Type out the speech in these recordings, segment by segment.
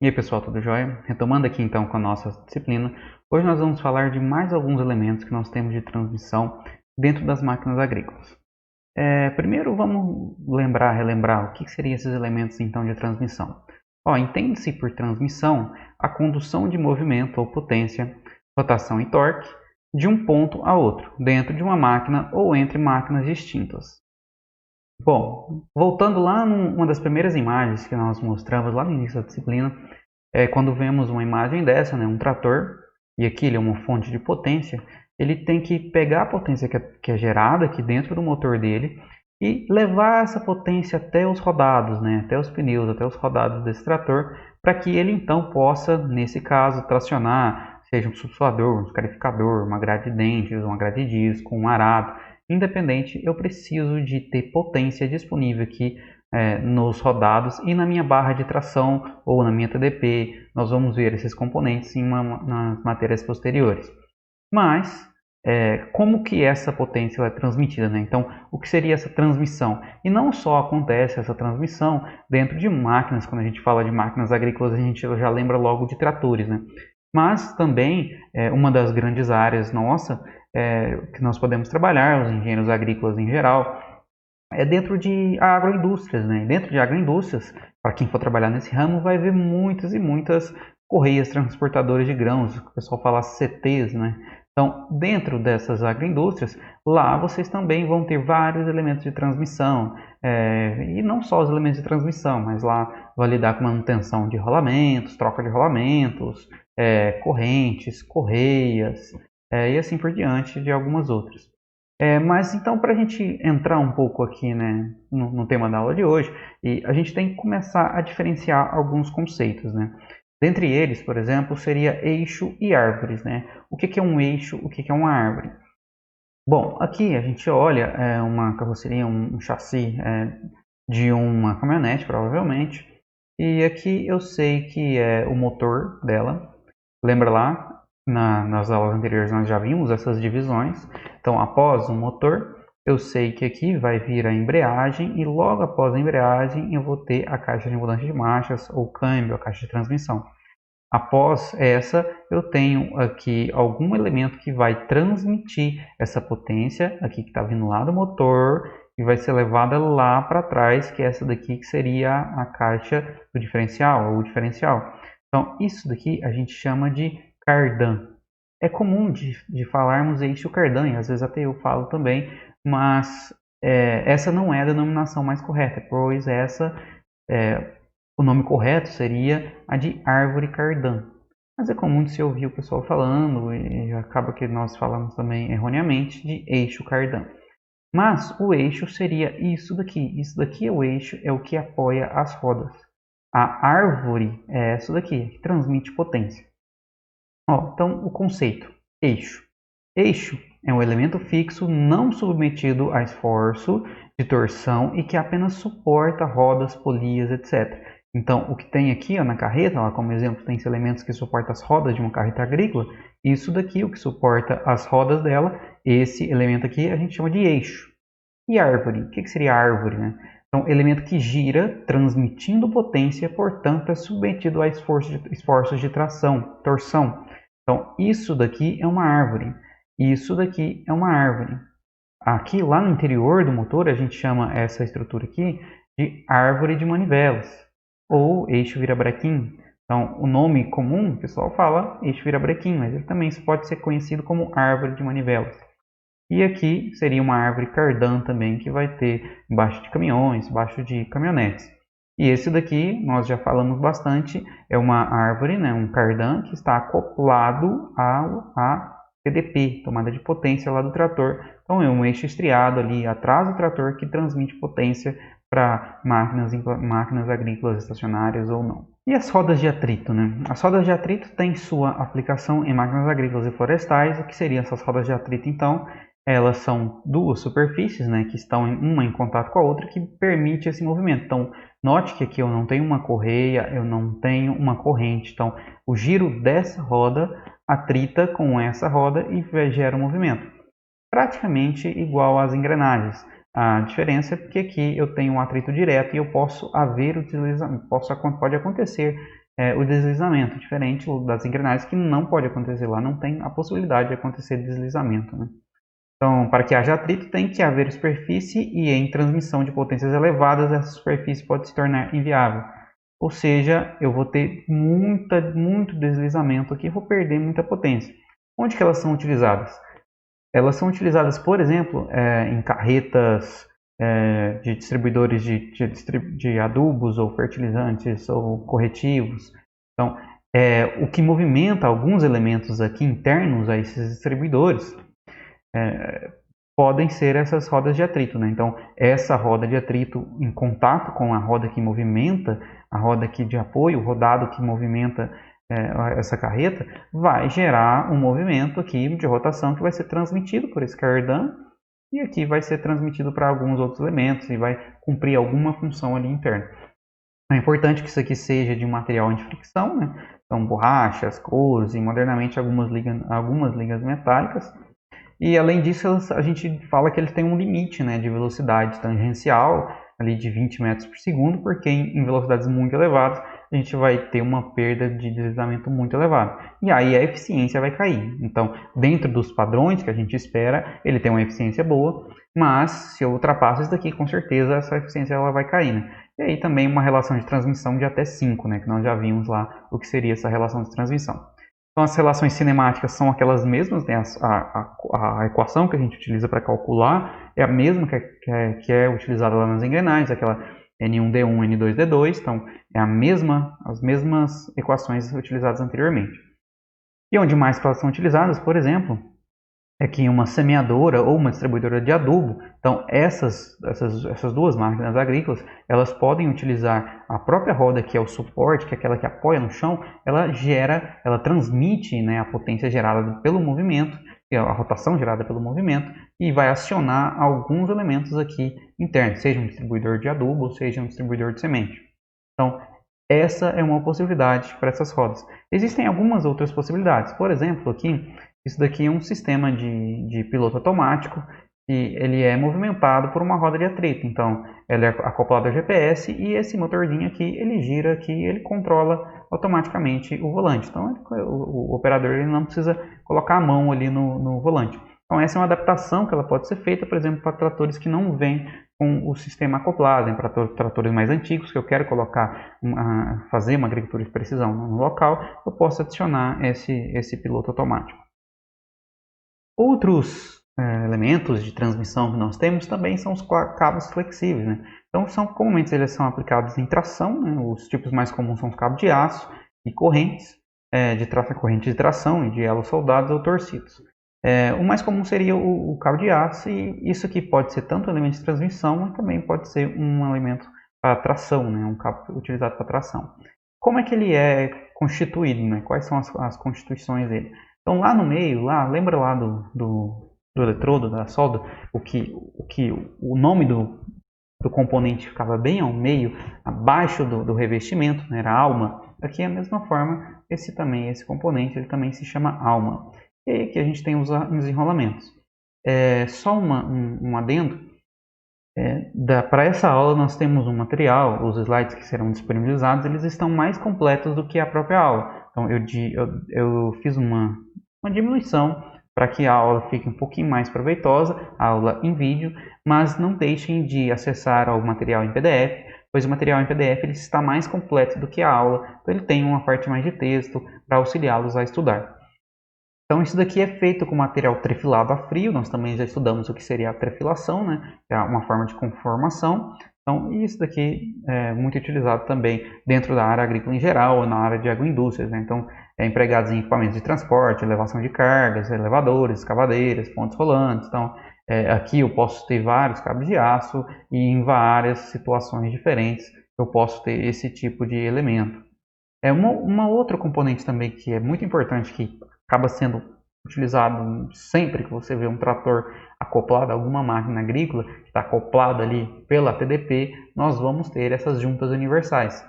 E aí pessoal, tudo jóia? Retomando aqui então com a nossa disciplina, hoje nós vamos falar de mais alguns elementos que nós temos de transmissão dentro das máquinas agrícolas. Primeiro vamos relembrar o que seriam esses elementos então de transmissão. Entende-se por transmissão a condução de movimento ou potência, rotação e torque de um ponto a outro, dentro de uma máquina ou entre máquinas distintas. Bom, voltando lá numa das primeiras imagens que nós mostramos lá no início da disciplina, quando vemos uma imagem dessa, né, um trator, e aqui ele é uma fonte de potência, ele tem que pegar a potência que é gerada aqui dentro do motor dele e levar essa potência até os rodados, né, até os pneus, até os rodados desse trator, para que ele então possa, nesse caso, tracionar, seja um subsolador, um descarificador, uma grade de dentes, uma grade de disco, um arado, independente, eu preciso de ter potência disponível aqui nos rodados e na minha barra de tração ou na minha TDP. Nós vamos ver esses componentes nas matérias posteriores. Mas, como que essa potência é transmitida, né? Então, o que seria essa transmissão? E não só acontece essa transmissão dentro de máquinas, quando a gente fala de máquinas agrícolas, a gente já lembra logo de tratores, né? Mas também, uma das grandes áreas nossa, que nós podemos trabalhar, os engenheiros agrícolas em geral, é dentro de agroindústrias, né? Dentro de agroindústrias, para quem for trabalhar nesse ramo, vai ver muitas e muitas correias transportadoras de grãos, que o pessoal fala CTs, né? Então, dentro dessas agroindústrias, lá vocês também vão ter vários elementos de transmissão, e não só os elementos de transmissão, mas lá vai lidar com manutenção de rolamentos, troca de rolamentos, correntes, correias, e assim por diante, de algumas outras. Mas então, para a gente entrar um pouco aqui, né, no tema da aula de hoje, a gente tem que começar a diferenciar alguns conceitos, né? Dentre eles, por exemplo, seria eixo e árvores, né? O que é um eixo, o que é uma árvore? Bom, aqui a gente olha uma carroceria, um chassi de uma caminhonete, provavelmente, e aqui eu sei que é o motor dela. Lembra lá, nas aulas anteriores nós já vimos essas divisões. Então, após o motor, eu sei que aqui vai vir a embreagem e logo após a embreagem eu vou ter a caixa de mudança de marchas ou câmbio, a caixa de transmissão. Após essa, eu tenho aqui algum elemento que vai transmitir essa potência aqui que está vindo lá do motor e vai ser levada lá para trás, que é essa daqui que seria a caixa do diferencial ou o diferencial. Então, isso daqui a gente chama de cardan. É comum de falarmos eixo cardan, e às vezes até eu falo também, mas essa não é a denominação mais correta, pois o nome correto seria a de árvore cardan. Mas é comum de se ouvir o pessoal falando, e acaba que nós falamos também erroneamente, de eixo cardan. Mas o eixo seria isso daqui. Isso daqui é o eixo, é o que apoia as rodas. A árvore é essa daqui, que transmite potência. Então, o conceito, eixo. Eixo é um elemento fixo não submetido a esforço de torção e que apenas suporta rodas, polias, etc. Então, o que tem aqui na carreta, lá como exemplo, tem elementos que suportam as rodas de uma carreta agrícola. Isso daqui, o que suporta as rodas dela, esse elemento aqui a gente chama de eixo. E árvore? O que seria árvore, né? Então, elemento que gira, transmitindo potência, portanto, é submetido a esforços de tração, torção. Então, isso daqui é uma árvore. Isso daqui é uma árvore. Aqui, lá no interior do motor, a gente chama essa estrutura aqui de árvore de manivelas, ou eixo virabrequim. Então, o nome comum, o pessoal fala eixo virabrequim, mas ele também pode ser conhecido como árvore de manivelas. E aqui seria uma árvore cardan também, que vai ter embaixo de caminhões, embaixo de caminhonetes. E esse daqui, nós já falamos bastante, é uma árvore, né, um cardan, que está acoplado a TDP, tomada de potência lá do trator. Então é um eixo estriado ali atrás do trator que transmite potência para máquinas agrícolas estacionárias ou não. E as rodas de atrito, né? As rodas de atrito têm sua aplicação em máquinas agrícolas e florestais. O que seriam essas rodas de atrito, então? Elas são duas superfícies, né, que estão uma em contato com a outra, que permite esse movimento. Então, note que aqui eu não tenho uma correia, eu não tenho uma corrente. Então, o giro dessa roda atrita com essa roda e gera um movimento. Praticamente igual às engrenagens. A diferença é que aqui eu tenho um atrito direto e eu posso haver utilização, pode acontecer o deslizamento, diferente das engrenagens que não pode acontecer lá, não tem a possibilidade de acontecer deslizamento, né? Então, para que haja atrito, tem que haver superfície e em transmissão de potências elevadas, essa superfície pode se tornar inviável. Ou seja, eu vou ter muito deslizamento aqui, vou perder muita potência. Onde que elas são utilizadas? Elas são utilizadas, por exemplo, em carretas de distribuidores de adubos ou fertilizantes ou corretivos. Então, o que movimenta alguns elementos aqui internos a esses distribuidores podem ser essas rodas de atrito, né? Então, essa roda de atrito em contato com a roda que movimenta, a roda aqui de apoio, o rodado que movimenta essa carreta, vai gerar um movimento aqui de rotação que vai ser transmitido por esse cardan e aqui vai ser transmitido para alguns outros elementos e vai cumprir alguma função ali interna. É importante que isso aqui seja de um material anti-fricção, né? Então, borrachas, couros e modernamente algumas ligas metálicas. E além disso, a gente fala que eles têm um limite, né, de velocidade tangencial ali de 20 metros por segundo, porque em velocidades muito elevadas a gente vai ter uma perda de deslizamento muito elevada. E aí a eficiência vai cair. Então, dentro dos padrões que a gente espera, ele tem uma eficiência boa, mas se eu ultrapasso isso daqui, com certeza essa eficiência ela vai cair, né? E aí também uma relação de transmissão de até 5, né, que nós já vimos lá o que seria essa relação de transmissão. Então, as relações cinemáticas são aquelas mesmas, né? A equação que a gente utiliza para calcular é a mesma que é utilizada lá nas engrenagens, aquela N1D1, N2D2, então é as mesmas equações utilizadas anteriormente. E onde mais elas são utilizadas, por exemplo, é que uma semeadora ou uma distribuidora de adubo, então essas duas máquinas agrícolas, elas podem utilizar a própria roda, que é o suporte, que é aquela que apoia no chão, ela transmite, né, a potência gerada pelo movimento, a rotação gerada pelo movimento, e vai acionar alguns elementos aqui internos, seja um distribuidor de adubo, ou seja um distribuidor de semente. Então, essa é uma possibilidade para essas rodas. Existem algumas outras possibilidades, por exemplo, aqui, isso daqui é um sistema de piloto automático e ele é movimentado por uma roda de atrito. Então, ele é acoplado ao GPS e esse motorzinho aqui, ele gira aqui e ele controla automaticamente o volante. Então, o operador ele não precisa colocar a mão ali no volante. Então, essa é uma adaptação que ela pode ser feita, por exemplo, para tratores que não vêm com o sistema acoplado, para tratores mais antigos, que eu quero fazer uma agricultura de precisão no local, eu posso adicionar esse piloto automático. Outros elementos de transmissão que nós temos também são os cabos flexíveis, né? Então, comumente eles são aplicados em tração, né? Os tipos mais comuns são os cabos de aço e correntes correntes de tração e de elos soldados ou torcidos. O mais comum seria o cabo de aço e isso aqui pode ser tanto um elemento de transmissão, mas também pode ser um elemento para tração, né? Um cabo utilizado para tração. Como é que ele é constituído, né? Quais são as constituições dele? Então lá no meio, lembra lá do eletrodo, da solda, o nome do componente ficava bem ao meio, abaixo do revestimento, né, era alma. Aqui é a mesma forma, esse componente, ele também se chama alma. E aí aqui a gente tem os enrolamentos. Só um adendo, para essa aula nós temos um material, os slides que serão disponibilizados, eles estão mais completos do que a própria aula. Então eu fiz uma diminuição para que a aula fique um pouquinho mais proveitosa, a aula em vídeo, mas não deixem de acessar o material em PDF, pois o material em PDF ele está mais completo do que a aula, então ele tem uma parte mais de texto para auxiliá-los a estudar. Então isso daqui é feito com material trefilado a frio, nós também já estudamos o que seria a trefilação, né? É uma forma de conformação. Então isso daqui é muito utilizado também dentro da área agrícola em geral, ou na área de agroindústrias, né? Então é empregado em equipamentos de transporte, elevação de cargas, elevadores, escavadeiras, pontes rolantes. Então aqui eu posso ter vários cabos de aço e em várias situações diferentes eu posso ter esse tipo de elemento. Uma outra componente também que é muito importante, que acaba sendo utilizado sempre que você vê um trator acoplado a alguma máquina agrícola, que está acoplado ali pela TDP, nós vamos ter essas juntas universais.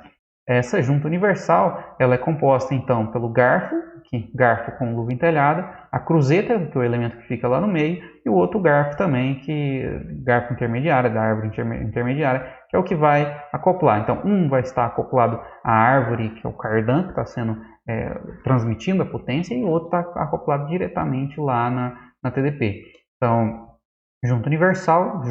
Essa junta universal ela é composta então pelo garfo, aqui, garfo com luva entelhada, a cruzeta, que é o elemento que fica lá no meio, e o outro garfo também, garfo intermediário, da árvore intermediária, que é o que vai acoplar. Então, um vai estar acoplado à árvore, que é o cardan, que está sendo transmitindo a potência, e o outro está acoplado diretamente lá na TDP. Então, junta universal,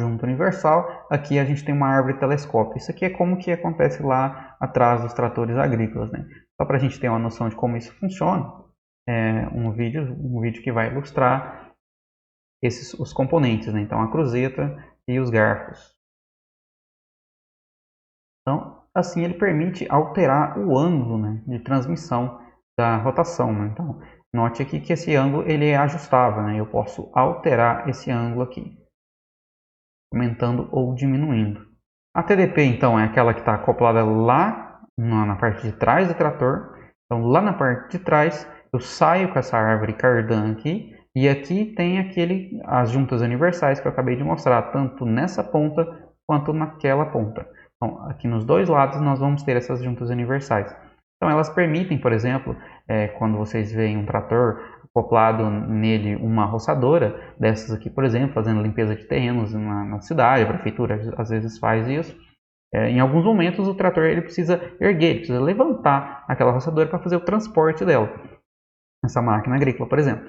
aqui a gente tem uma árvore telescópio. Isso aqui é como que acontece lá atrás dos tratores agrícolas, né? Só para a gente ter uma noção de como isso funciona, um vídeo que vai ilustrar os componentes, né? Então a cruzeta e os garfos. Então, assim ele permite alterar o ângulo, né, de transmissão da rotação, né? Então, note aqui que esse ângulo ele é ajustável, né? Eu posso alterar esse ângulo aqui, aumentando ou diminuindo. A TDP, então, é aquela que está acoplada lá na parte de trás do trator. Então, lá na parte de trás, eu saio com essa árvore cardan aqui, e aqui tem as juntas universais que eu acabei de mostrar, tanto nessa ponta quanto naquela ponta. Então, aqui nos dois lados nós vamos ter essas juntas universais. Então, elas permitem, por exemplo, quando vocês veem um trator acoplado nele uma roçadora, dessas aqui, por exemplo, fazendo limpeza de terrenos na cidade, a prefeitura às vezes faz isso. Em alguns momentos o trator ele precisa erguer, ele precisa levantar aquela roçadora para fazer o transporte dela. Essa máquina agrícola, por exemplo.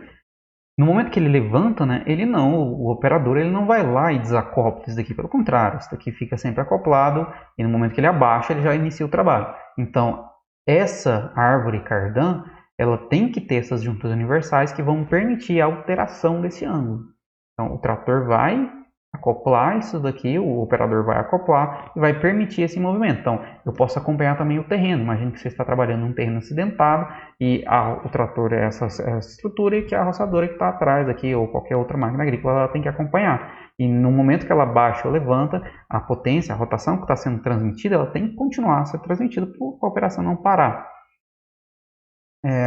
No momento que ele levanta, né, o operador ele não vai lá e desacopla isso daqui, pelo contrário, isso daqui fica sempre acoplado e no momento que ele abaixa ele já inicia o trabalho. Então, essa árvore cardan, ela tem que ter essas juntas universais que vão permitir a alteração desse ângulo. Então, o trator vai acoplar isso daqui, o operador vai acoplar e vai permitir esse movimento. Então, eu posso acompanhar também o terreno. Imagine que você está trabalhando num terreno acidentado e o trator é essa estrutura e que a roçadora que está atrás aqui ou qualquer outra máquina agrícola ela tem que acompanhar. E no momento que ela baixa ou levanta, a potência, a rotação que está sendo transmitida, ela tem que continuar a ser transmitida para a operação não parar.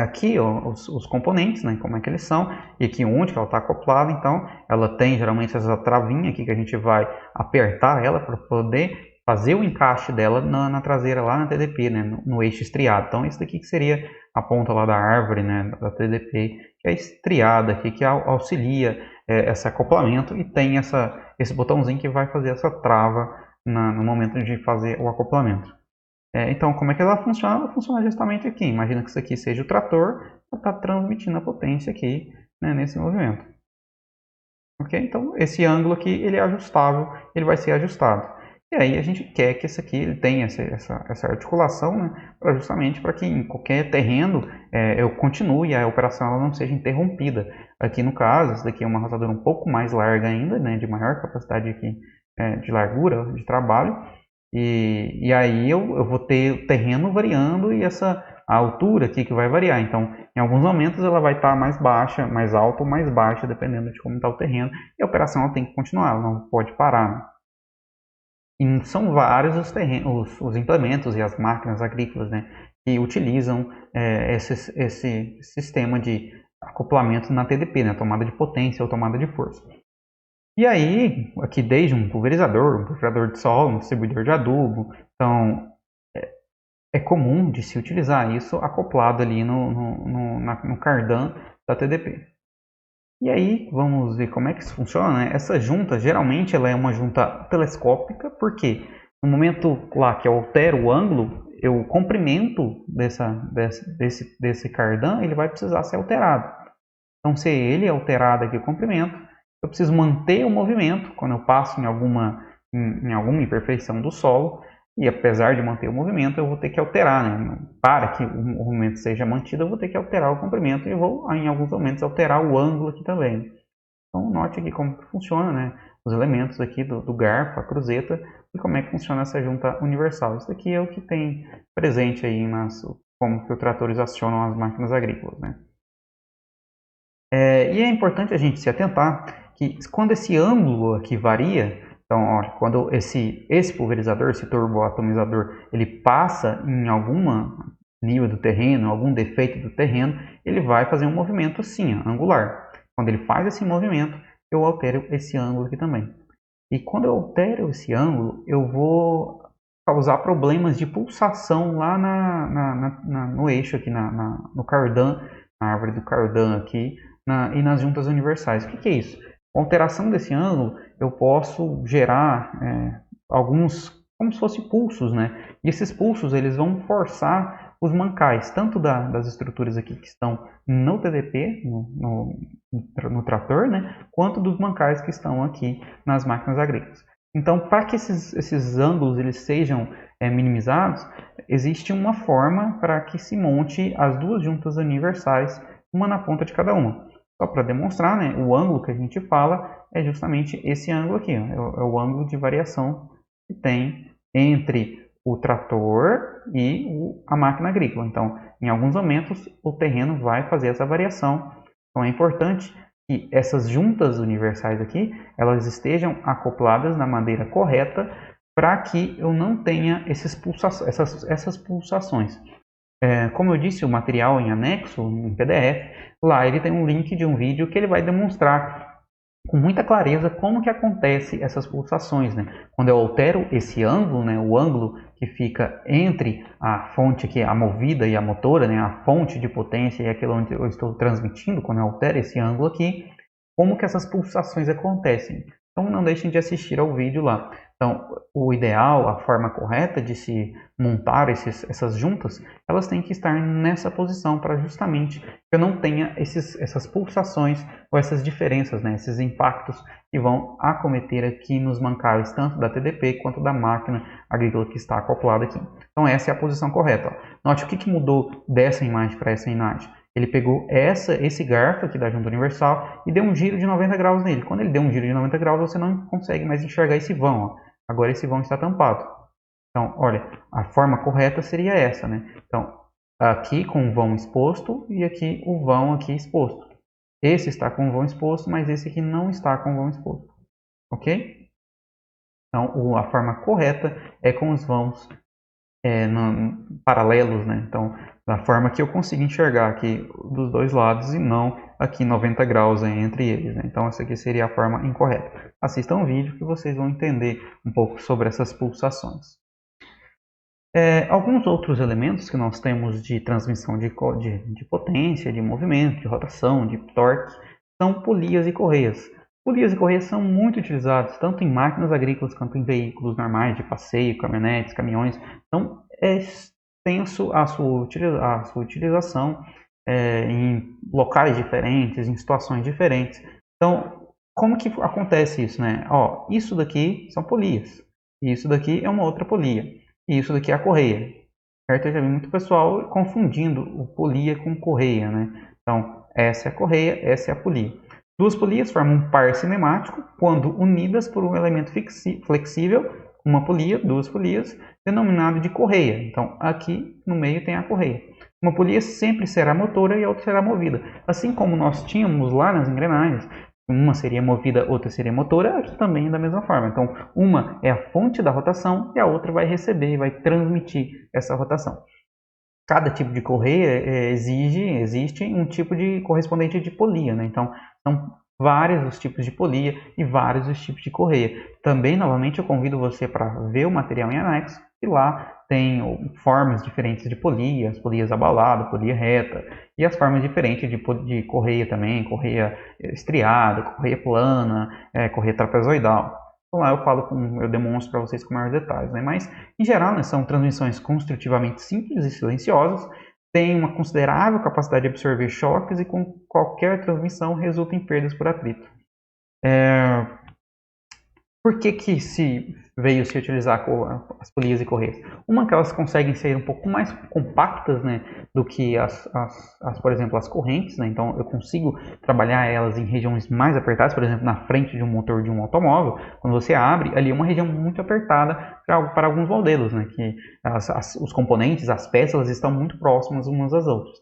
Aqui ó, os componentes, né, como é que eles são, e aqui onde que ela está acoplada. Então ela tem geralmente essa travinha aqui que a gente vai apertar ela para poder fazer o encaixe dela na traseira lá na TDP, né, no eixo estriado. Então isso daqui que seria a ponta lá da árvore, né, da TDP, que é estriada aqui, que auxilia esse acoplamento, e tem esse botãozinho que vai fazer essa trava no momento de fazer o acoplamento. Então, como é que ela funciona? Ela funciona justamente aqui. Imagina que isso aqui seja o trator, ela está transmitindo a potência aqui, né, nesse movimento. Ok? Então, esse ângulo aqui ele é ajustável, ele vai ser ajustado. E aí a gente quer que esse aqui ele tenha essa articulação, né, justamente para que em qualquer terreno eu continue a operação ela não seja interrompida. Aqui no caso, esse daqui é uma roçadora um pouco mais larga ainda, né, de maior capacidade aqui, de largura de trabalho. E aí eu vou ter o terreno variando e a altura aqui que vai variar. Então, em alguns momentos ela vai estar mais baixa, mais alta ou mais baixa, dependendo de como está o terreno. E a operação ela tem que continuar, ela não pode parar, né? E são vários os implementos e as máquinas agrícolas, né, que utilizam esse sistema de acoplamento na TDP, né, tomada de potência ou tomada de força. E aí, aqui desde um pulverizador de solo, um distribuidor de adubo, então é comum de se utilizar isso acoplado ali no cardan da TDP. E aí, vamos ver como é que isso funciona, né? Essa junta, geralmente, ela é uma junta telescópica, porque no momento lá que eu altero o ângulo, o comprimento desse cardan, ele vai precisar ser alterado. Então, se ele é alterado aqui o comprimento, eu preciso manter o movimento quando eu passo em alguma imperfeição do solo, e apesar de manter o movimento, eu vou ter que alterar, né? Para que o movimento seja mantido, eu vou ter que alterar o comprimento e vou, em alguns momentos, alterar o ângulo aqui também. Então, note aqui como funciona, né, os elementos aqui do garfo, a cruzeta, e como é que funciona essa junta universal. Isso aqui é o que tem presente aí como que os tratores acionam as máquinas agrícolas, né? E é importante a gente se atentar que quando esse ângulo aqui varia, então ó, quando esse pulverizador, esse turboatomizador, ele passa em algum nível do terreno, algum defeito do terreno, ele vai fazer um movimento assim, ó, angular. Quando ele faz esse movimento, eu altero esse ângulo aqui também. E quando eu altero esse ângulo, eu vou causar problemas de pulsação lá no eixo aqui, no cardan na árvore do Cardan aqui e nas juntas universais. O que é isso? Com a alteração desse ângulo, eu posso gerar alguns, como se fossem pulsos, né? E esses pulsos eles vão forçar os mancais, tanto das estruturas aqui que estão no TDP, no trator, né? Quanto dos mancais que estão aqui nas máquinas agrícolas. Então, para que esses ângulos eles sejam minimizados, existe uma forma para que se monte as duas juntas universais, uma na ponta de cada uma. Só para demonstrar, né, o ângulo que a gente fala é justamente esse ângulo aqui, ó, é o ângulo de variação que tem entre o trator e a máquina agrícola. Então, em alguns momentos, o terreno vai fazer essa variação. Então, é importante que essas juntas universais aqui, elas estejam acopladas na maneira correta para que eu não tenha essas pulsações. Como eu disse, o material em anexo, em PDF, lá ele tem um link de um vídeo que ele vai demonstrar com muita clareza como que acontece essas pulsações, né? Quando eu altero esse ângulo, né, o ângulo que fica entre a fonte aqui, a movida e a motora, né, a fonte de potência e aquilo onde eu estou transmitindo, quando eu altero esse ângulo aqui, como que essas pulsações acontecem. Então não deixem de assistir ao vídeo lá. Então, o ideal, a forma correta de se montar essas juntas, elas têm que estar nessa posição para justamente que eu não tenha essas pulsações ou essas diferenças, né, esses impactos que vão acometer aqui nos mancais, tanto da TDP quanto da máquina agrícola que está acoplada aqui. Então, essa é a posição correta. Ó. Note o que mudou dessa imagem para essa imagem. Ele pegou esse garfo aqui da junta universal e deu um giro de 90 graus nele. Quando ele deu um giro de 90 graus, você não consegue mais enxergar esse vão. Ó. Agora esse vão está tampado. Então, olha, a forma correta seria essa, né? Então, aqui com o vão exposto e aqui o vão aqui exposto. Esse está com o vão exposto, mas esse aqui não está com o vão exposto. Ok? Então, a forma correta é com os vãos paralelos, né? Então, da forma que eu consigo enxergar aqui dos dois lados e não aqui 90 graus entre eles, né? Então, essa aqui seria a forma incorreta. Assistam o vídeo que vocês vão entender um pouco sobre essas pulsações. Alguns outros elementos que nós temos de transmissão de potência, de movimento, de rotação, de torque, são polias e correias. Polias e correias são muito utilizados tanto em máquinas agrícolas quanto em veículos normais de passeio, caminhonetes, caminhões. Então, tem a sua utilização em locais diferentes, em situações diferentes. Então, como que acontece isso, né? Ó, isso daqui são polias, e isso daqui é uma outra polia, e isso daqui é a correia. Certo? Eu já vi muito pessoal confundindo o polia com correia, né? Então, essa é a correia, essa é a polia. Duas polias formam um par cinemático quando unidas por um elemento flexível, uma polia, duas polias, denominado de correia. Então, aqui no meio tem a correia. Uma polia sempre será motora e a outra será movida. Assim como nós tínhamos lá nas engrenagens, uma seria movida, outra seria motora, aqui também é da mesma forma. Então, uma é a fonte da rotação e a outra vai receber e vai transmitir essa rotação. Cada tipo de correia existe um tipo de correspondente de polia, né? Então, são vários os tipos de polia e vários os tipos de correia. Também, novamente, eu convido você para ver o material em anexo, e lá tem formas diferentes de polia, as polias abalada, polia reta, e as formas diferentes de correia também, correia estriada, correia plana, correia trapezoidal. Então lá eu demonstro para vocês com maiores detalhes, né? Mas em geral, né, são transmissões construtivamente simples e silenciosas, têm uma considerável capacidade de absorver choques e com qualquer transmissão resulta em perdas por atrito. Por que veio se utilizar as polias e correias? Uma que elas conseguem ser um pouco mais compactas, né, do que por exemplo, as correntes, né? Então eu consigo trabalhar elas em regiões mais apertadas, por exemplo, na frente de um motor de um automóvel. Quando você abre, ali é uma região muito apertada para alguns modelos, né, que os componentes, as peças, elas estão muito próximas umas às outras.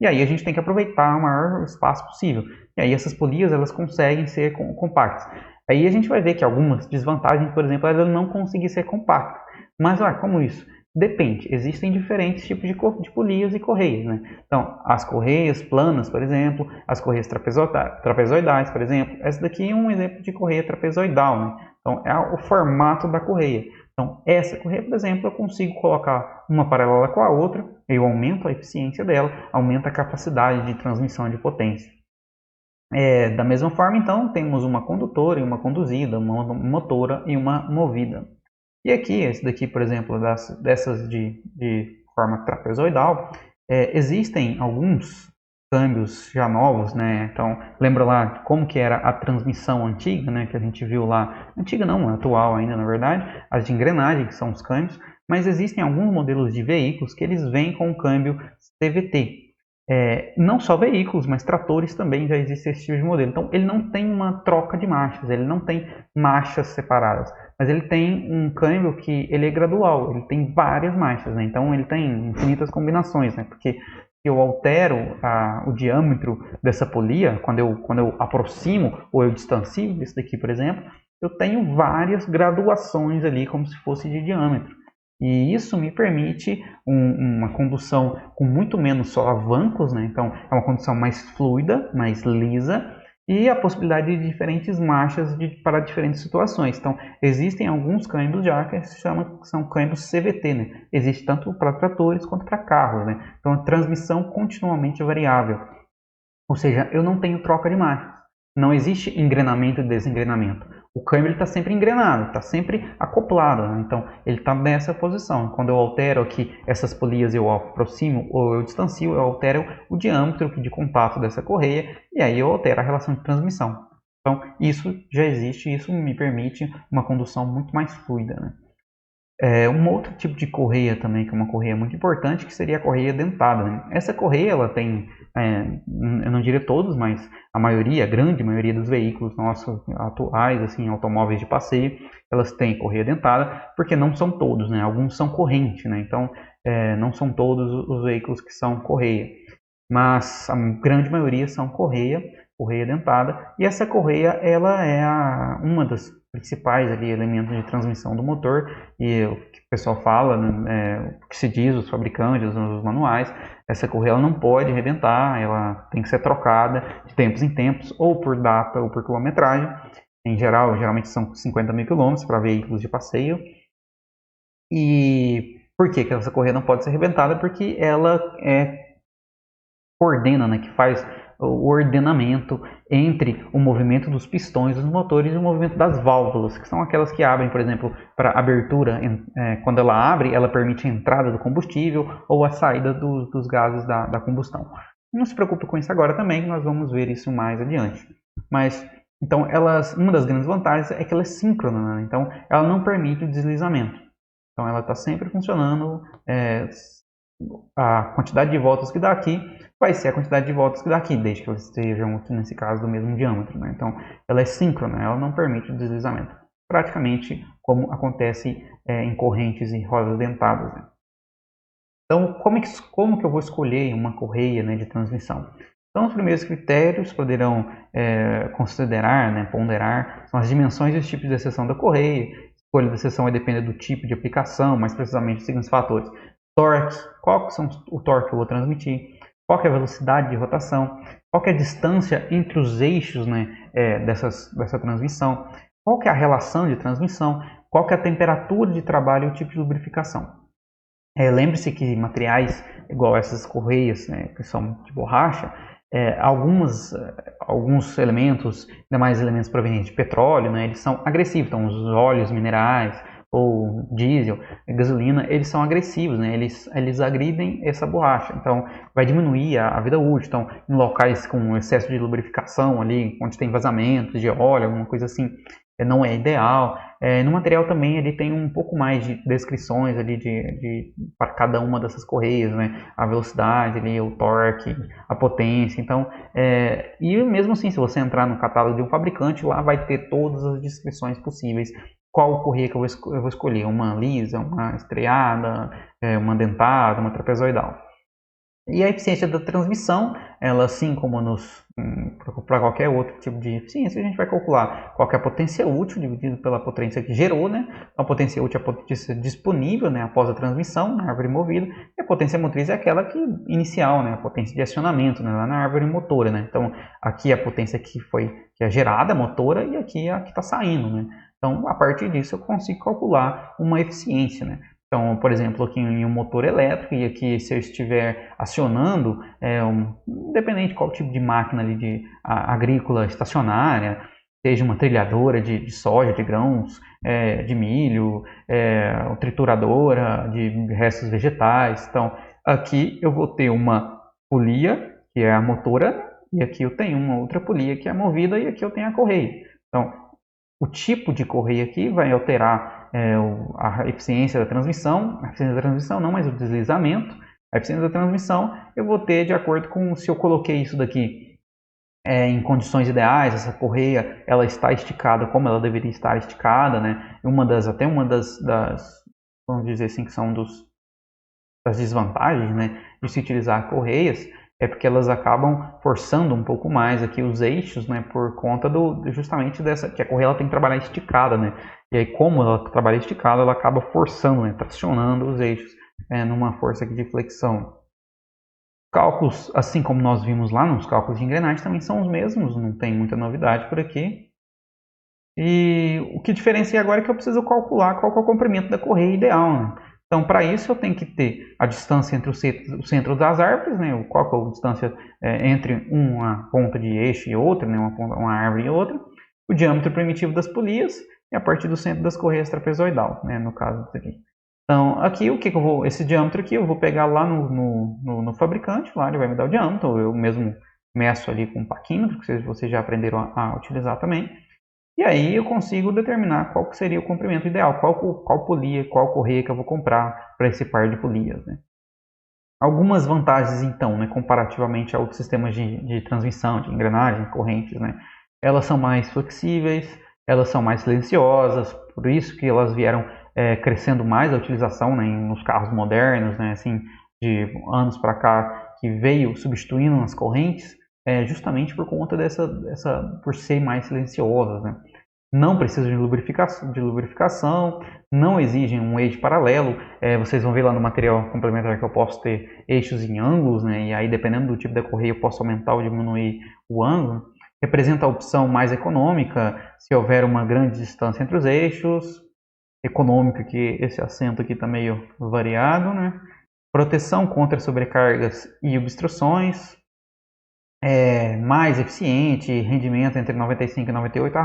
E aí a gente tem que aproveitar o maior espaço possível. E aí essas polias elas conseguem ser compactas. Aí a gente vai ver que algumas desvantagens, por exemplo, ela não conseguir ser compacta. Mas como isso? Depende. Existem diferentes tipos de polias e correias, né? Então, as correias planas, por exemplo, as correias trapezoidais, por exemplo. Essa daqui é um exemplo de correia trapezoidal, né? Então, é o formato da correia. Então, essa correia, por exemplo, eu consigo colocar uma paralela com a outra, eu aumento a eficiência dela, aumento a capacidade de transmissão de potência. Da mesma forma, então, temos uma condutora e uma conduzida, uma motora e uma movida. E aqui, esse daqui, por exemplo, dessas de forma trapezoidal, existem alguns câmbios já novos, né? Então, lembra lá como que era a transmissão antiga, né? Que a gente viu lá, antiga não, atual ainda, na verdade, as de engrenagem, que são os câmbios, mas existem alguns modelos de veículos que eles vêm com o câmbio CVT. Não só veículos, mas tratores também já existe esse tipo de modelo. Então, ele não tem uma troca de marchas, ele não tem marchas separadas, mas ele tem um câmbio que ele é gradual, ele tem várias marchas, né? Então, ele tem infinitas combinações, né? Porque eu altero o diâmetro dessa polia, quando eu aproximo ou eu distancio, esse daqui, por exemplo, eu tenho várias graduações ali, como se fosse de diâmetro. E isso me permite uma condução com muito menos solavancos, né? Então é uma condução mais fluida, mais lisa, e a possibilidade de diferentes marchas para diferentes situações. Então existem alguns câmbios já que são câmbios CVT, né? Existe tanto para tratores quanto para carros, né? Então a transmissão continuamente variável, ou seja, eu não tenho troca de marchas. Não existe engrenamento e desengrenamento. O câmbio está sempre engrenado, está sempre acoplado, né? Então ele está nessa posição. Quando eu altero aqui essas polias, eu aproximo ou eu distancio, eu altero o diâmetro de contato dessa correia e aí eu altero a relação de transmissão. Então isso já existe e isso me permite uma condução muito mais fluida, né? Um outro tipo de correia também, que é uma correia muito importante, que seria a correia dentada, né? Essa correia, ela tem, eu não diria todos, mas a maioria, a grande maioria dos veículos nossos atuais, assim, automóveis de passeio, elas têm correia dentada, porque não são todos, né? Alguns são corrente, né? Então, não são todos os veículos que são correia, mas a grande maioria são correia dentada, e essa correia, ela é uma das principais ali, elementos de transmissão do motor, e o que o pessoal fala, né, o que se diz, os fabricantes, os manuais, essa correia ela não pode arrebentar, ela tem que ser trocada de tempos em tempos, ou por data ou por quilometragem. Em geral, geralmente são 50 mil quilômetros para veículos de passeio. E por que essa correia não pode ser arrebentada? Porque ela coordena, né, que faz o ordenamento entre o movimento dos pistões dos motores e o movimento das válvulas, que são aquelas que abrem, por exemplo, para abertura, quando ela abre, ela permite a entrada do combustível ou a saída dos gases da combustão. Não se preocupe com isso agora também, nós vamos ver isso mais adiante. Mas, então, uma das grandes vantagens é que ela é síncrona, né? Então ela não permite o deslizamento. Então ela está sempre funcionando, a quantidade de voltas que dá aqui vai ser a quantidade de voltas que dá aqui, desde que elas estejam, nesse caso, do mesmo diâmetro, né? Então, ela é síncrona, ela não permite o deslizamento. Praticamente como acontece em correntes e rodas dentadas, né? Então, como que eu vou escolher uma correia, né, de transmissão? Então, os primeiros critérios poderão considerar, né, ponderar, são as dimensões e os tipos de seção da correia. A escolha da seção vai depender do tipo de aplicação, mais precisamente os seguintes fatores: torque, qual são o torque que eu vou transmitir, qual é a velocidade de rotação, qual é a distância entre os eixos, né, dessa transmissão, qual é a relação de transmissão, qual é a temperatura de trabalho e o tipo de lubrificação. Lembre-se que materiais igual essas correias, né, que são de borracha, alguns elementos, ainda mais elementos provenientes de petróleo, né, eles são agressivos. Então, os óleos minerais ou diesel, gasolina, eles são agressivos, né, eles agridem essa borracha. Então, vai diminuir a vida útil. Então, em locais com excesso de lubrificação ali, onde tem vazamentos de óleo, alguma coisa assim, não é ideal. No material também ele tem um pouco mais de descrições ali para cada uma dessas correias, né? A velocidade, ali, o torque, a potência. Então, e mesmo assim, se você entrar no catálogo de um fabricante, lá vai ter todas as descrições possíveis. Qual correia que eu vou escolher? Uma lisa, uma estreada, uma dentada, uma trapezoidal. E a eficiência da transmissão, ela assim como para qualquer outro tipo de eficiência, a gente vai calcular qual que é a potência útil dividido pela potência que gerou, né? Então, a potência útil é a potência disponível, né, após a transmissão na árvore movida, e a potência motriz é aquela que inicial, né, a potência de acionamento, né, lá na árvore motora, né? Então, aqui é a potência que é gerada, motora, e aqui é a que está saindo, né? Então, a partir disso, eu consigo calcular uma eficiência, né? Então, por exemplo, aqui em um motor elétrico, e aqui se eu estiver acionando, independente de qual tipo de máquina ali agrícola estacionária, seja uma trilhadora de soja, de grãos, de milho, trituradora de restos vegetais. Então, aqui eu vou ter uma polia, que é a motora, e aqui eu tenho uma outra polia, que é a movida, e aqui eu tenho a correia. Então, o tipo de correia aqui vai alterar a eficiência da transmissão, a eficiência da transmissão não, mas o deslizamento. A eficiência da transmissão eu vou ter de acordo com se eu coloquei isso daqui em condições ideais, essa correia ela está esticada como ela deveria estar esticada, né? Até uma das vamos dizer assim, que são das desvantagens, né, de se utilizar correias, é porque elas acabam forçando um pouco mais aqui os eixos, né, por conta justamente dessa, que a correia ela tem que trabalhar esticada, né, e aí como ela trabalha esticada, ela acaba forçando, né, tracionando os eixos numa força aqui de flexão. Cálculos, assim como nós vimos lá nos cálculos de engrenagem, também são os mesmos, não tem muita novidade por aqui. E o que diferencia agora é que eu preciso calcular qual que é o comprimento da correia ideal, né? Então, para isso, eu tenho que ter a distância entre o centro das árvores, né? Qual que é a distância entre uma ponta de eixo e outra, né? Uma árvore e outra, o diâmetro primitivo das polias e a partir do centro das correias trapezoidal, né? No caso disso aqui. Então, aqui, esse diâmetro aqui, eu vou pegar lá no fabricante, lá ele vai me dar o diâmetro, eu mesmo meço ali com um paquímetro, que vocês já aprenderam a utilizar também. E aí eu consigo determinar qual que seria o comprimento ideal, qual polia, qual correia que eu vou comprar para esse par de polias, né? Algumas vantagens, então, né, comparativamente a outros sistemas de transmissão, de engrenagem, correntes, né? Elas são mais flexíveis, elas são mais silenciosas, por isso que elas vieram crescendo mais a utilização, né, nos carros modernos, né, assim, de anos para cá, que veio substituindo as correntes, justamente por conta por ser mais silenciosas, né? Não precisam de lubrificação, não exigem um eixo paralelo. Vocês vão ver lá no material complementar que eu posso ter eixos em ângulos, né? E aí, dependendo do tipo da correia, eu posso aumentar ou diminuir o ângulo. Representa a opção mais econômica, se houver uma grande distância entre os eixos. Econômica, que esse acento aqui está meio variado, né? Proteção contra sobrecargas e obstruções. Mais eficiente, rendimento entre 95 e 98.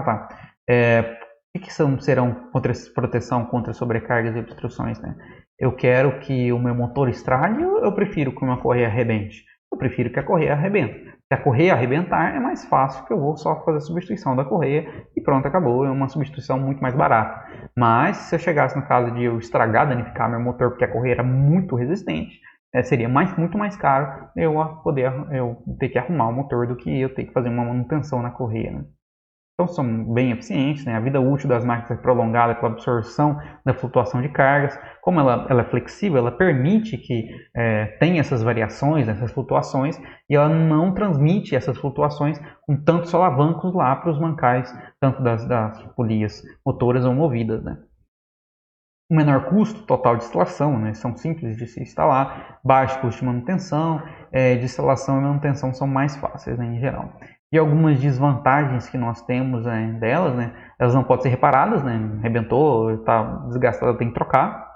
O que serão proteção contra sobrecargas e obstruções, né? Eu quero que o meu motor estrague ou eu prefiro que uma correia arrebente? Eu prefiro que a correia arrebente. Se a correia arrebentar, é mais fácil, que eu vou só fazer a substituição da correia e pronto, acabou. É uma substituição muito mais barata. Mas se eu chegasse no caso de eu estragar, danificar meu motor porque a correia era muito resistente, seria muito mais caro eu ter que arrumar o motor do que eu ter que fazer uma manutenção na correia, né? Então são bem eficientes, né? A vida útil das máquinas é prolongada pela absorção da flutuação de cargas. Como ela é flexível, ela permite que tenha essas variações, essas flutuações, e ela não transmite essas flutuações com tantos solavancos lá para os mancais, tanto das polias motoras ou movidas, né? O menor custo total de instalação, né? São simples de se instalar, baixo custo de manutenção, de instalação e manutenção são mais fáceis, né, em geral. E algumas desvantagens que nós temos delas, né? Elas não podem ser reparadas, né? Arrebentou, está desgastada, tem que trocar.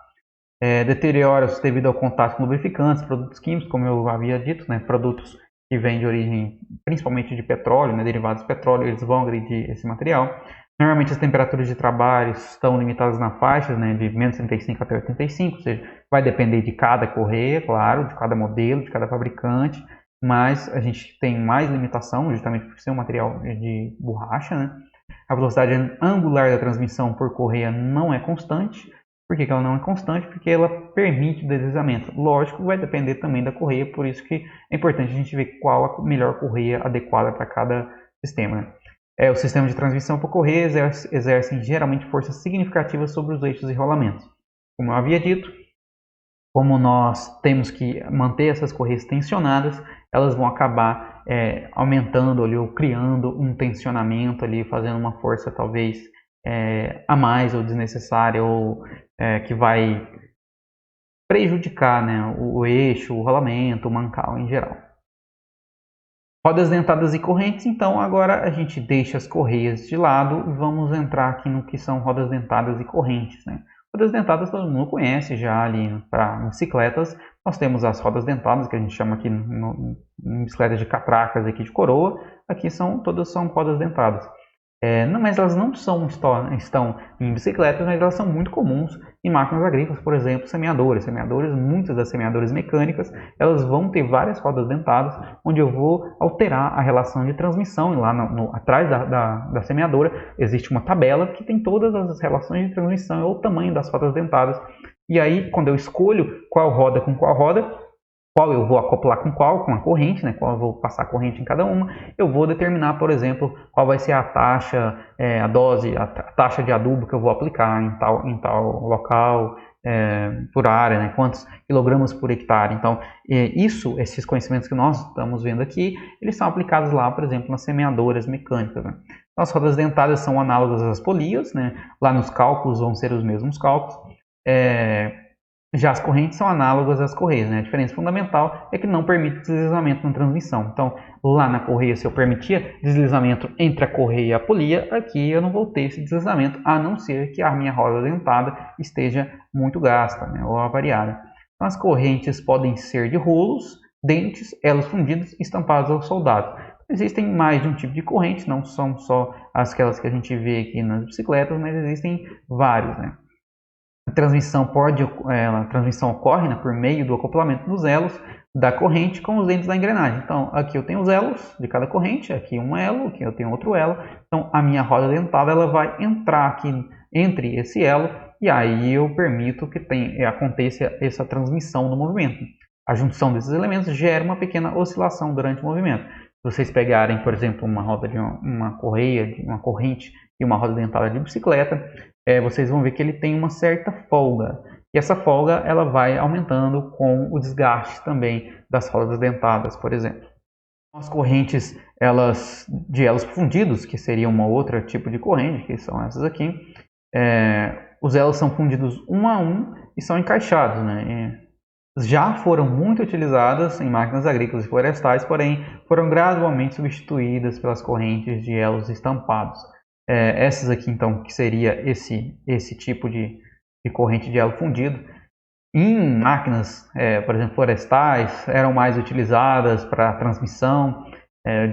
Deterioros devido ao contato com lubrificantes, produtos químicos, como eu havia dito, né? Produtos que vêm de origem principalmente de petróleo, né? Derivados de petróleo, eles vão agredir esse material. Normalmente as temperaturas de trabalho estão limitadas na faixa, né, de menos 35 até 85, ou seja, vai depender de cada correia, claro, de cada modelo, de cada fabricante, mas a gente tem mais limitação, justamente por ser um material de borracha, né? A velocidade angular da transmissão por correia não é constante. Por que ela não é constante? Porque ela permite o deslizamento. Lógico, vai depender também da correia, por isso que é importante a gente ver qual a melhor correia adequada para cada sistema, né? O sistema de transmissão por correia exercem geralmente forças significativas sobre os eixos e rolamentos. Como eu havia dito, como nós temos que manter essas correias tensionadas, elas vão acabar aumentando ali, ou criando um tensionamento ali, fazendo uma força talvez a mais ou desnecessária, ou que vai prejudicar, né, o eixo, o rolamento, o mancal em geral. Rodas dentadas e correntes, então agora a gente deixa as correias de lado e vamos entrar aqui no que são rodas dentadas e correntes, né? Rodas dentadas todo mundo conhece já ali para bicicletas. Nós temos as rodas dentadas, que a gente chama aqui em bicicletas de catracas aqui de coroa. Aqui todas são rodas dentadas. Mas elas não estão em bicicletas, mas elas são muito comuns em máquinas agrícolas, por exemplo, semeadoras. Muitas das semeadoras mecânicas, elas vão ter várias rodas dentadas, onde eu vou alterar a relação de transmissão. E lá atrás da semeadora existe uma tabela que tem todas as relações de transmissão ou o tamanho das rodas dentadas. E aí, quando eu escolho qual roda com qual roda, qual eu vou acoplar com a corrente, né? Qual eu vou passar a corrente em cada uma, eu vou determinar, por exemplo, qual vai ser a taxa, a dose, a taxa de adubo que eu vou aplicar em tal local, por área, né? Quantos quilogramas por hectare. Então, esses conhecimentos que nós estamos vendo aqui, eles são aplicados lá, por exemplo, nas semeadoras mecânicas, né? Então, as rodas dentadas são análogas às polias, né? Lá nos cálculos vão ser os mesmos cálculos. Já as correntes são análogas às correias, né? A diferença fundamental é que não permite deslizamento na transmissão. Então, lá na correia, se eu permitia deslizamento entre a correia e a polia, aqui eu não vou ter esse deslizamento, a não ser que a minha roda dentada esteja muito gasta, né? Ou avariada. Então, as correntes podem ser de rolos, dentes, elos fundidos e estampados ao soldado. Existem mais de um tipo de corrente, não são só aquelas que a gente vê aqui nas bicicletas, mas existem vários, né? A transmissão ocorre, né, por meio do acoplamento dos elos da corrente com os dentes da engrenagem. Então, aqui eu tenho os elos de cada corrente, aqui um elo, aqui eu tenho outro elo. Então, a minha roda dentada ela vai entrar aqui entre esse elo e aí eu permito que aconteça essa transmissão no movimento. A junção desses elementos gera uma pequena oscilação durante o movimento. Se vocês pegarem, por exemplo, uma roda de uma correia, de uma corrente e uma roda dentada de bicicleta, vocês vão ver que ele tem uma certa folga. E essa folga ela vai aumentando com o desgaste também das rodas dentadas, por exemplo. As correntes de elos fundidos, que seria uma outra tipo de corrente, que são essas aqui, os elos são fundidos um a um e são encaixados, né? Já foram muito utilizadas em máquinas agrícolas e florestais, porém foram gradualmente substituídas pelas correntes de elos estampados. Essas aqui, então, que seria esse tipo de corrente de elo fundido, em máquinas, por exemplo, florestais, eram mais utilizadas para transmissão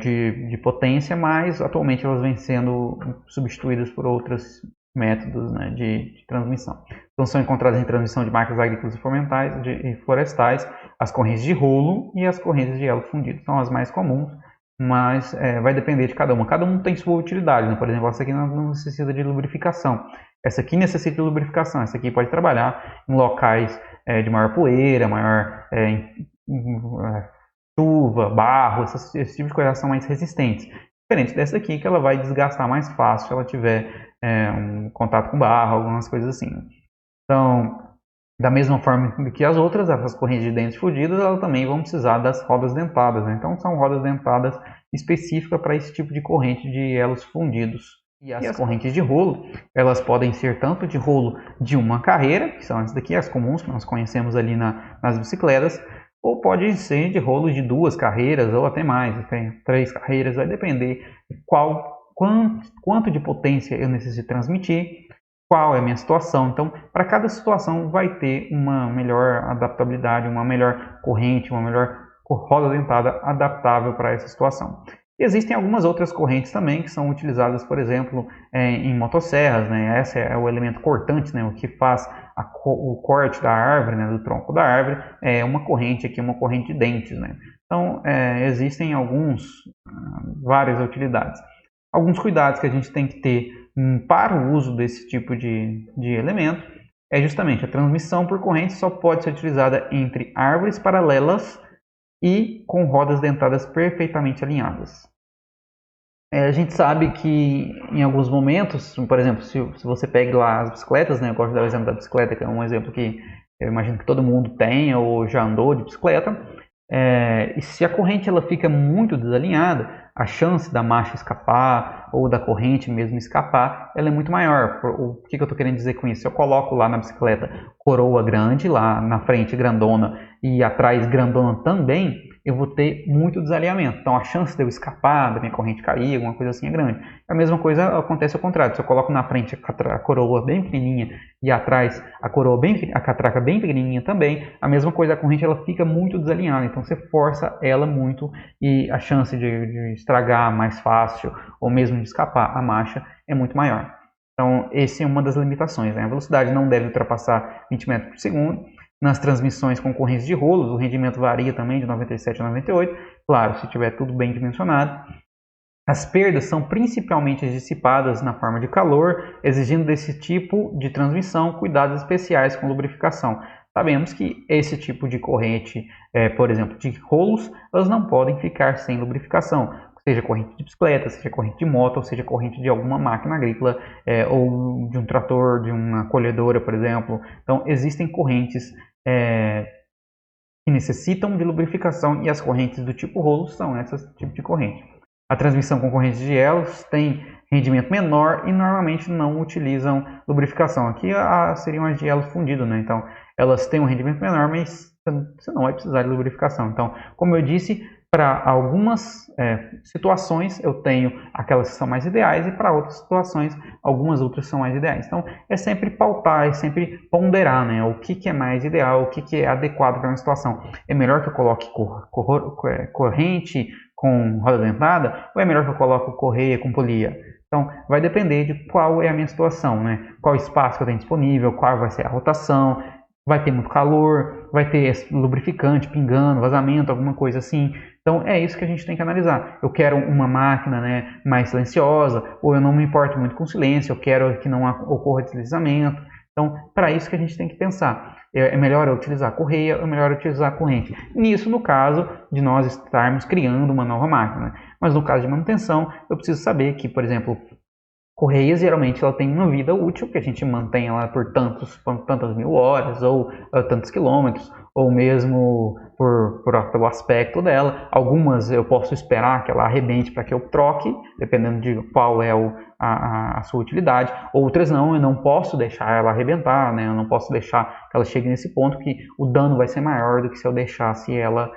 de potência, mas atualmente elas vêm sendo substituídas por outros métodos, né, de transmissão. Então, são encontradas em transmissão de máquinas agrícolas e florestais as correntes de rolo e as correntes de elo fundido. São as mais comuns, mas vai depender de cada uma. Cada um tem sua utilidade, né? Por exemplo, essa aqui não necessita de lubrificação. Essa aqui necessita de lubrificação. Essa aqui pode trabalhar em locais de maior poeira, maior chuva, barro, esse tipo de coisa são mais resistentes. Diferente dessa aqui, que ela vai desgastar mais fácil se ela tiver um contato com barro, algumas coisas assim. Então, da mesma forma que as outras, essas correntes de dentes fundidos, elas também vão precisar das rodas dentadas, né? Então, são rodas dentadas específicas para esse tipo de corrente de elos fundidos. E as correntes de rolo, elas podem ser tanto de rolo de uma carreira, que são essas daqui, as comuns que nós conhecemos ali nas bicicletas, ou pode ser de rolos de 2 carreiras ou até mais, até 3 carreiras, vai depender quanto de potência eu necessito transmitir, qual é a minha situação. Então, para cada situação vai ter uma melhor adaptabilidade, uma melhor corrente, uma melhor roda dentada adaptável para essa situação. E existem algumas outras correntes também que são utilizadas, por exemplo, em motosserras, né? Esse é o elemento cortante, né? O que faz o corte da árvore, né? Do tronco da árvore, é uma corrente aqui, uma corrente de dentes, né? Então, existem várias utilidades. Alguns cuidados que a gente tem que ter para o uso desse tipo de elemento é justamente a transmissão por corrente só pode ser utilizada entre árvores paralelas e com rodas dentadas perfeitamente alinhadas. A gente sabe que em alguns momentos, por exemplo, se você pega lá as bicicletas, né, eu gosto de dar o exemplo da bicicleta, que é um exemplo que eu imagino que todo mundo tenha ou já andou de bicicleta. E se a corrente ela fica muito desalinhada, a chance da marcha escapar ou da corrente mesmo escapar, ela é muito maior. O que eu estou querendo dizer com isso? Se eu coloco lá na bicicleta coroa grande, lá na frente grandona e atrás grandona também, eu vou ter muito desalinhamento. Então a chance de eu escapar, da minha corrente cair, alguma coisa assim é grande. A mesma coisa acontece ao contrário. Se eu coloco na frente a coroa bem pequenininha e atrás a catraca bem pequenininha também, a mesma coisa, a corrente ela fica muito desalinhada. Então você força ela muito e a chance de estragar mais fácil ou mesmo de escapar a marcha é muito maior. Então, essa é uma das limitações, né? A velocidade não deve ultrapassar 20 metros por segundo. Nas transmissões com correntes de rolos, o rendimento varia também de 97 a 98. Claro, se tiver tudo bem dimensionado. As perdas são principalmente dissipadas na forma de calor, exigindo desse tipo de transmissão cuidados especiais com lubrificação. Sabemos que esse tipo de corrente, por exemplo, de rolos, elas não podem ficar sem lubrificação, seja corrente de bicicleta, seja corrente de moto, ou seja corrente de alguma máquina agrícola, ou de um trator, de uma colhedora, por exemplo. Então, existem correntes que necessitam de lubrificação e as correntes do tipo rolo são esse tipo de corrente. A transmissão com correntes de gelos tem rendimento menor e normalmente não utilizam lubrificação. Aqui seriam as de gelo fundido, né? Então elas têm um rendimento menor, mas você não vai precisar de lubrificação. Então, como eu disse, para algumas situações eu tenho aquelas que são mais ideais e para outras situações algumas outras são mais ideais. Então é sempre pautar, é sempre ponderar, né? O que é mais ideal, o que é adequado para uma situação. É melhor que eu coloque corrente com roda dentada ou é melhor que eu coloque correia com polia? Então vai depender de qual é a minha situação, né? Qual espaço que eu tenho disponível, qual vai ser a rotação. Vai ter muito calor, vai ter lubrificante pingando, vazamento, alguma coisa assim. Então é isso que a gente tem que analisar. Eu quero uma máquina, né, mais silenciosa, ou eu não me importo muito com silêncio, eu quero que não ocorra deslizamento. Então, para isso que a gente tem que pensar. É melhor eu utilizar correia ou é melhor eu utilizar corrente? Nisso, no caso de nós estarmos criando uma nova máquina. Mas no caso de manutenção, eu preciso saber que, por exemplo, correias, geralmente, ela tem uma vida útil, que a gente mantém ela por tantas mil horas, ou tantos quilômetros, ou mesmo pelo aspecto dela. Algumas eu posso esperar que ela arrebente para que eu troque, dependendo de qual é a sua utilidade. Outras não, eu não posso deixar ela arrebentar, né? Eu não posso deixar que ela chegue nesse ponto que o dano vai ser maior do que se eu deixasse ela,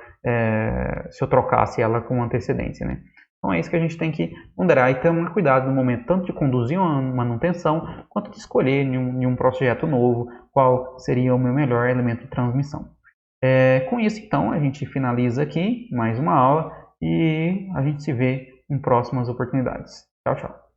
se eu trocasse ela com antecedência, né? Então é isso que a gente tem que ponderar e tomar cuidado no momento tanto de conduzir uma manutenção quanto de escolher em um projeto novo qual seria o meu melhor elemento de transmissão. Com isso, então, a gente finaliza aqui mais uma aula e a gente se vê em próximas oportunidades. Tchau, tchau.